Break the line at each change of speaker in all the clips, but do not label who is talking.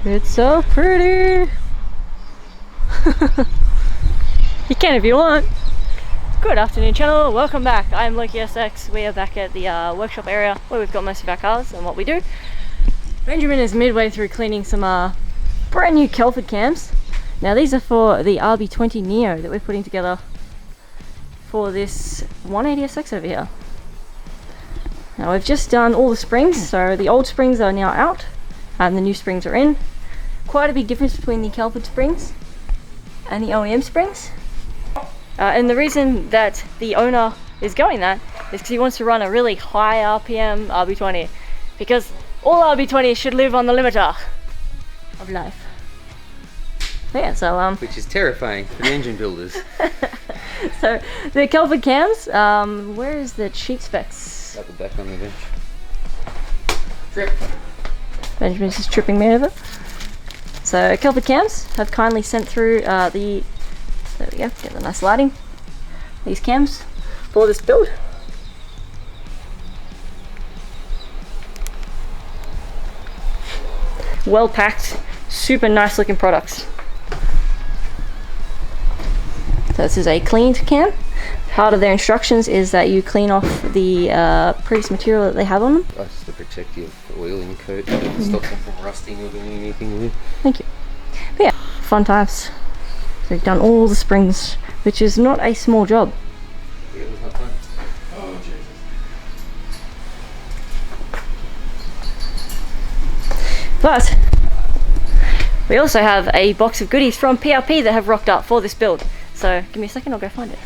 It's so pretty. You can if you want. Good afternoon channel, welcome back. I'm Lokisx. We are back at the workshop area where we've got most of our cars and what we do. Benjamin is midway through cleaning some brand new Kelford cams. Now these are for the RB20 NEO that we're putting together for this 180SX over here. Now we've just done all the springs, so the old springs are now out and the new springs are in. Quite a big difference between the Kelford springs and the OEM springs. And the reason that the owner is going that is because he wants to run a really high RPM RB20, because all RB20s should live on the limiter of life. Yeah, so
which is terrifying for the engine builders.
So the Kelford cams, where is the cheat specs?
At the back on the bench.
Trip. Benjamin's just tripping me over. So Kelford cams have kindly sent through there we go, get the nice lighting. These cams for this build. Well packed, super nice looking products. So this is a cleaned cam. Part of their instructions is that you clean off the previous material that they have on them.
That's the protective oiling coat that stops them from rusting or doing anything weird.
Thank you. But yeah, fun times. So we've done all the springs, which is not a small job.
Yeah, it was not fun. Oh, Jesus.
But we also have a box of goodies from PRP that have rocked up for this build. So give me a second, I'll go find it.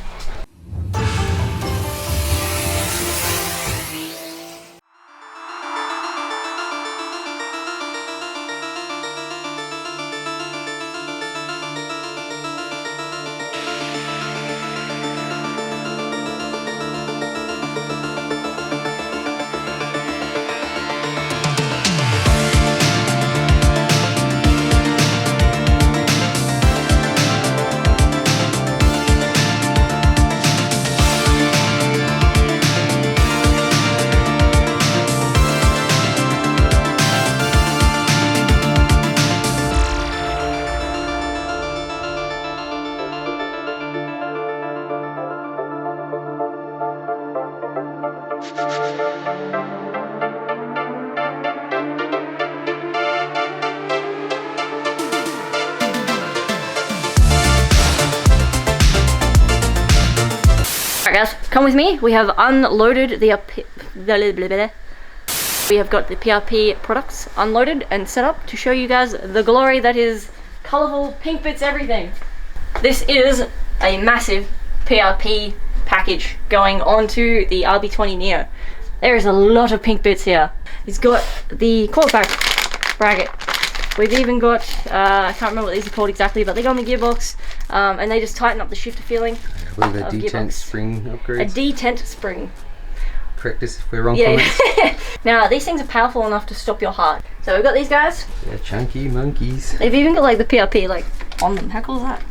Alright guys, come with me. We have unloaded the we have got the PRP products unloaded and set up to show you guys the glory that is colourful pink bits everything. This is a massive PRP package going onto the RB20 NEO. There is a lot of pink bits here. It's got the quarter pack bracket. We've even got, I can't remember what these are called exactly, but they go on the gearbox and they just tighten up the shifter feeling.
What are the detent spring upgrades? A
detent spring.
Correct us if we're wrong, comments.
Now, these things are powerful enough to stop your heart. So we've got these guys.
Yeah, chunky monkeys.
They've even got like the PRP like on them. How cool is that?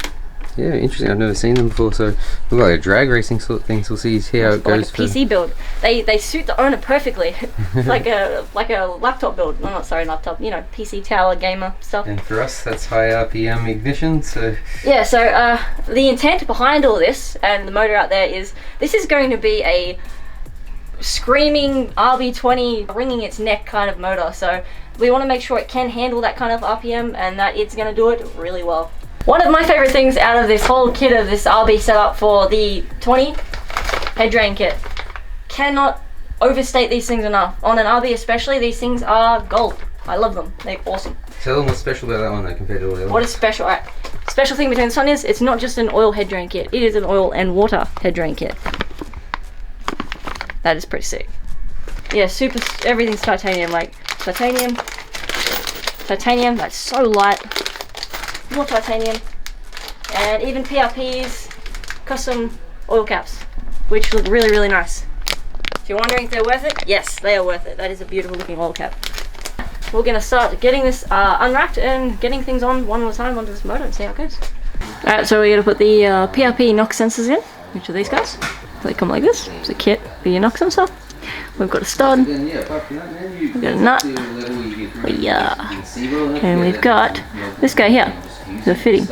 Yeah, interesting. I've never seen them before, so look like a drag racing sort of thing. So we'll see how it goes.
Like a PC build. They suit the owner perfectly, like a laptop build. No, not sorry, laptop. You know, PC tower gamer stuff.
And for us, that's high RPM ignition. So
yeah. So the intent behind all this and the motor out there is this is going to be a screaming RB20 wringing its neck kind of motor. So we want to make sure it can handle that kind of RPM and that it's going to do it really well. One of my favorite things out of this whole kit of this RB setup for the 20 head drain kit, cannot overstate these things enough. On an RB especially, these things are gold. I love them. They're awesome.
Tell them what's special about that one though compared to all the others.
What is special? Alright. Special thing between this one is it's not just an oil head drain kit. It is an oil and water head drain kit. That is pretty sick. Yeah, super. Everything's titanium. Like titanium. That's so light. More titanium, and even PRP's custom oil caps, which look really, really nice. If you're wondering if they're worth it, yes, they are worth it. That is a beautiful looking oil cap. We're gonna start getting this unwrapped and getting things on one at a time onto this motor and see how it goes. Alright, so we're gonna put the PRP NOx sensors in, which are these guys. They come like this. It's a kit for your NOx sensor. We've got a stud, we've got a nut, yeah, and we've got this guy here, the fitting.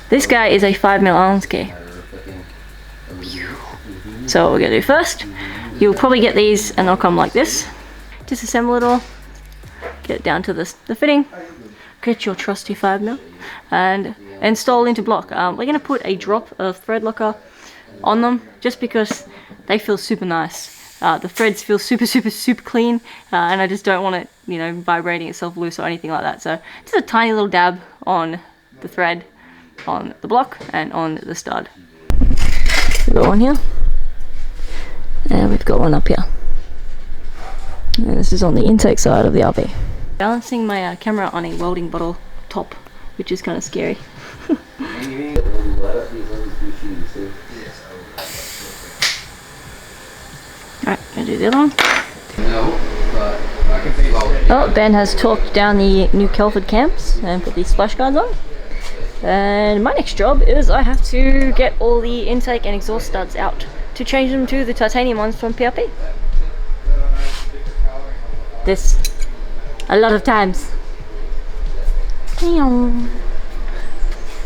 This guy is a 5mm Allen key. So what we're gonna do first, you'll probably get these and they'll come like this. Disassemble it all, get it down to the fitting, get your trusty 5mm, and install into block. We're gonna put a drop of thread locker on them just because they feel super nice. The threads feel super clean, and I just don't want it, you know, vibrating itself loose or anything like that. So just a tiny little dab on the thread, on the block, and on the stud. We've got one here, and we've got one up here. And this is on the intake side of the RV. Balancing my camera on a welding bottle top, which is kind of scary. Alright, gonna do the other one. Oh, Ben has torqued down the new Kelford cams and put these splash guards on. And my next job is I have to get all the intake and exhaust studs out to change them to the titanium ones from PRP. This a lot of times.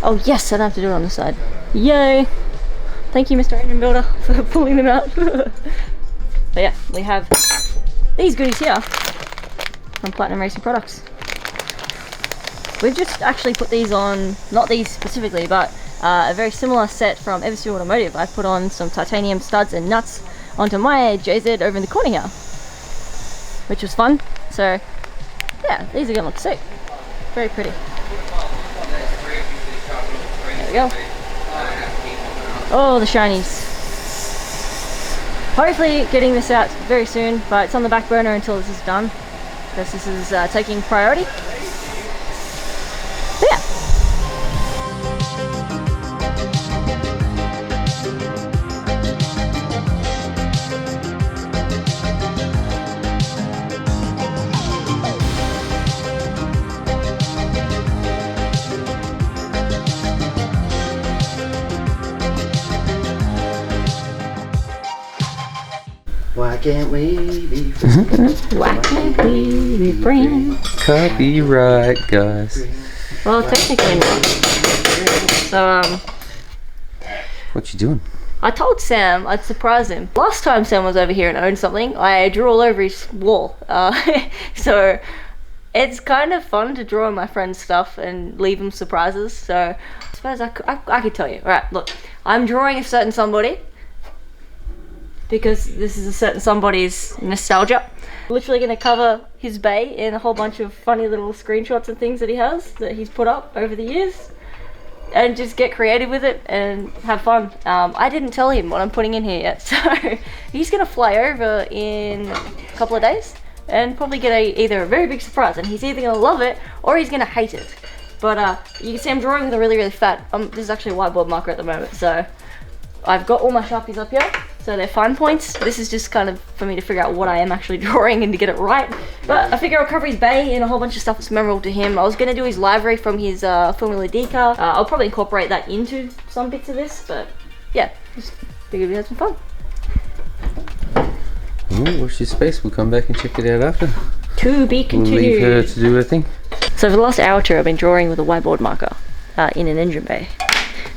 Oh yes, I don't have to do it on the side. Yay! Thank you, Mr. Engine Builder, for pulling them out. But yeah, we have these goodies here from Platinum Racing Products. We've just actually put these on, not these specifically, but a very similar set from Eversea Automotive. I put on some titanium studs and nuts onto my JZ over in the corner here, which was fun. So yeah, these are gonna look sick. Very pretty. There we go. Oh, the shinies. Hopefully getting this out very soon, but it's on the back burner until this is done, because this is taking priority. But yeah.
Why can't we be friends?
Why can't we be friends?
Copyright, guys.
Well, technically not. So,
What you doing?
I told Sam I'd surprise him. Last time Sam was over here and owned something, I drew all over his wall. So, it's kind of fun to draw on my friend's stuff and leave him surprises. So, I suppose I could tell you. Alright, look. I'm drawing a certain somebody, because this is a certain somebody's nostalgia. Literally gonna cover his bay in a whole bunch of funny little screenshots and things that he has, that he's put up over the years, and just get creative with it and have fun. I didn't tell him what I'm putting in here yet, so he's gonna fly over in a couple of days and probably get either a very big surprise, and he's either gonna love it or he's gonna hate it. But you can see I'm drawing with a really fat, this is actually a whiteboard marker at the moment, so I've got all my Sharpies up here. So they're fine points. This is just kind of for me to figure out what I am actually drawing and to get it right. But I figure I'll cover his bay and a whole bunch of stuff that's memorable to him. I was going to do his livery from his Formula D car. I'll probably incorporate that into some bits of this, but yeah, just figured we had some fun.
Oh, watch your space. We'll come back and check it out after.
To be continued.
We'll leave her to do her thing.
So for the last hour or two, I've been drawing with a whiteboard marker in an engine bay.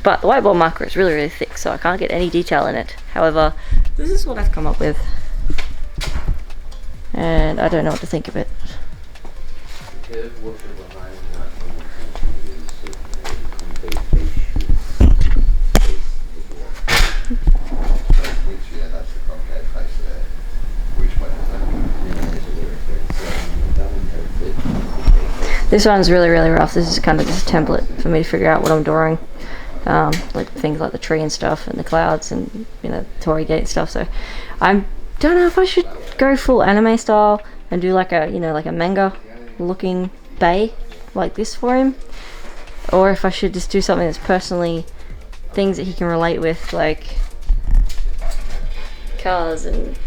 But the whiteboard marker is really thick, so I can't get any detail in it. However, this is what I've come up with. And I don't know what to think of it. This one's really rough. This is kind of just a template for me to figure out what I'm drawing. Like things like the tree and stuff and the clouds and, you know, Torii Gate stuff. So I don't know if I should go full anime style and do like a, you know, like a manga looking bay like this for him, or if I should just do something that's personally things that he can relate with, like cars and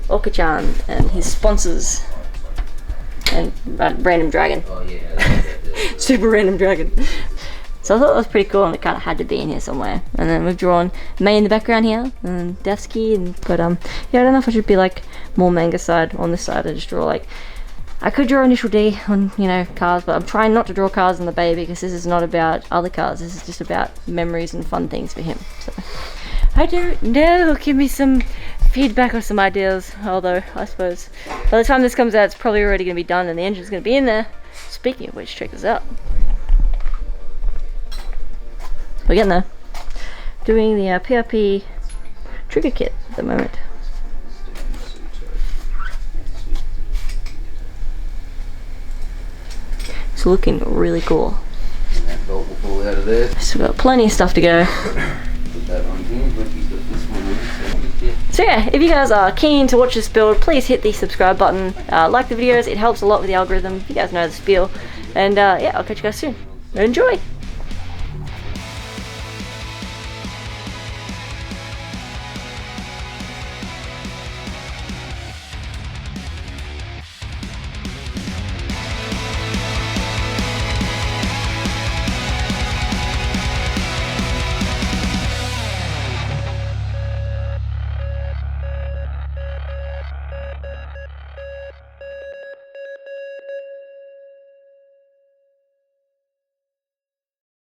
Okachan and his sponsors and random dragon. Super random dragon. So I thought that was pretty cool, and it kind of had to be in here somewhere. And then we've drawn May in the background here, and Devsky, but yeah, I don't know if I should be like more manga side on this side. I just draw like, I could draw Initial D on, you know, cars, but I'm trying not to draw cars on the bay because this is not about other cars. This is just about memories and fun things for him. So I don't know. Give me some feedback or some ideas. Although I suppose by the time this comes out, it's probably already going to be done and the engine's going to be in there. Speaking of which, check this out. We're getting there. Doing the PRP trigger kit at the moment. It's looking really cool.
And that bolt will fall out of there.
So we've got plenty of stuff to go.
Put that on here, but you've got this one on, so yeah.
So yeah, if you guys are keen to watch this build, please hit the subscribe button. Like the videos, it helps a lot with the algorithm. You guys know the spiel. And yeah, I'll catch you guys soon. Enjoy!